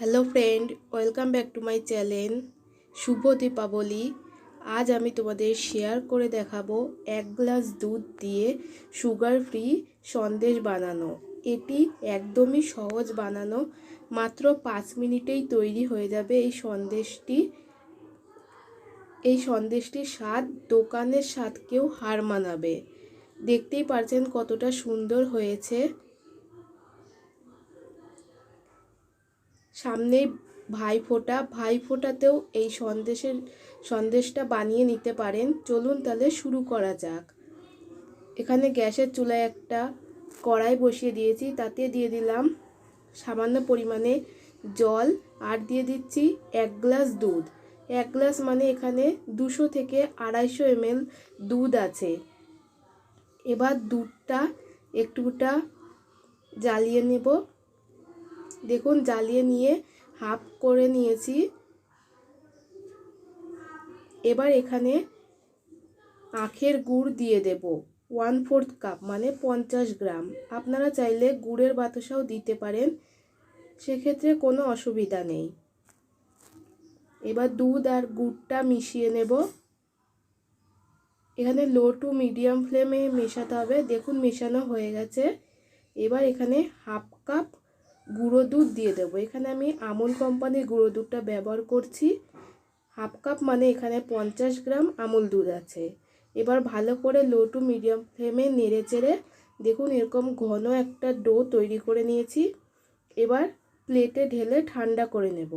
Hello friend, welcome back to my channel. শুভ দীপাবলি। আজ আমি তোমাদের শেয়ার করে দেখাবো 1 গ্লাস দুধ দিয়ে সুগার ফ্রি সন্দেশ বানানো। এটি একদমই সহজ বানানো, মাত্র 5 মিনিটেই তৈরি হয়ে যাবে এই সন্দেশটি। এই সন্দেশটির স্বাদ দোকানের স্বাদকেও হার মানাবে। দেখতেই পারছেন কতটা সুন্দর হয়েছে। সামনে ভাইফোঁটাতেও এই সন্দেশটা বানিয়ে নিতে পারেন। চলুন তাহলে শুরু করা যাক। এখানে গ্যাসের চুলায় একটা কড়াই বসিয়ে দিয়েছি, তাতে দিয়ে দিলাম সামান্য পরিমাণে জল আর দিয়ে দিচ্ছি 1 গ্লাস দুধ। 1 গ্লাস মানে এখানে 200 থেকে 250 ml দুধ আছে। এবার দুধটা একটুটা জ্বালিয়ে নেব। দেখুন জ্বালিয়ে নিয়ে হাফ করে নিয়েছি। এবার এখানে আখের গুড় দিয়ে দেব 1/4 কাপ মানে 50 গ্রাম। আপনারা চাইলে গুড়ের বাতাসাও দিতে পারেন, সেক্ষেত্রে কোনো অসুবিধা নেই। এবার দুধ আর গুড়টা মিশিয়ে নেব। এখানে লো টু মিডিয়াম ফ্লেমে মেশাতে হবে। দেখুন মেশানো হয়ে গেছে। এবার এখানে হাফ কাপ গুঁড়ো দুধ দিয়ে দেবো। এখানে আমি আমুল কোম্পানির গুঁড়ো দুধটা ব্যবহার করছি। হাফ কাপ মানে এখানে 50 গ্রাম আমুল দুধ আছে। এবার ভালো করে লো টু মিডিয়াম ফ্লেমে নেড়ে চেড়ে দেখুন এরকম ঘন একটা ডো তৈরি করে নিয়েছি। এবার প্লেটে ঢেলে ঠান্ডা করে নেব।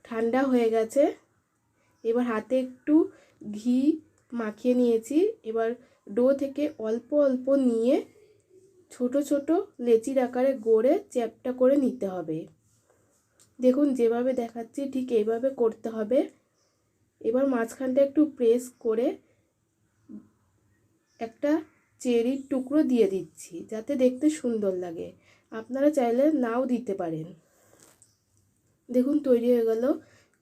ঠান্ডা হয়ে গেছে। এবার হাতে একটু ঘি মাখিয়ে নিয়েছি। এবার ডো থেকে অল্প অল্প নিয়ে ছোট ছোট লেচির আকারে গড়ে চ্যাপ্টা করে নিতে হবে। দেখুন যেভাবে দেখাচ্ছি ঠিক এইভাবে করতে হবে। এবার মাঝখানটা একটু প্রেস করে একটা চেরির টুকরো দিয়ে দিচ্ছি, যাতে দেখতে সুন্দর লাগে। আপনারা চাইলে নাও দিতে পারেন। দেখুন তৈরি হয়ে গেল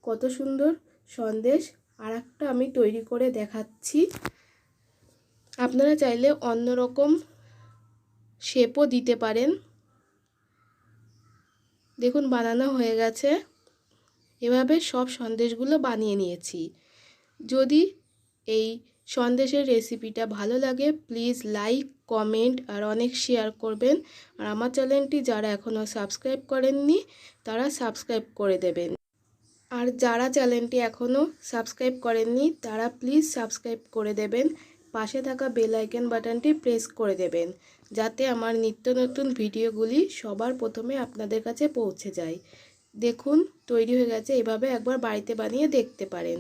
কত সুন্দর সন্দেশ। আর একটা আমি তৈরি করে দেখাচ্ছি। আপনারা চাইলে অন্যরকম শেপও দিতে পারেন। দেখুন বানানো হয়ে গেছে। এভাবে সব সন্দেশগুলো বানিয়ে নিয়েছি। যদি এই সন্দেশের রেসিপিটা ভালো লাগে প্লিজ লাইক, কমেন্ট আর অনেক শেয়ার করবেন। আর আমার চ্যানেলটি যারা এখনও সাবস্ক্রাইব করেননি তারা সাবস্ক্রাইব করে দেবেন। আর যারা চ্যানেলটি এখনও সাবস্ক্রাইব করেননি তারা প্লিজ সাবস্ক্রাইব করে দেবেন। পাশে থাকা বেল আইকন বাটনটি প্রেস করে দেবেন, যাতে আমার নিত্য নতুন ভিডিওগুলি সবার প্রথমে আপনাদের কাছে পৌঁছে যায়। দেখুন তৈরি হয়ে গেছে। এভাবে একবার বাড়িতে বানিয়ে দেখতে পারেন।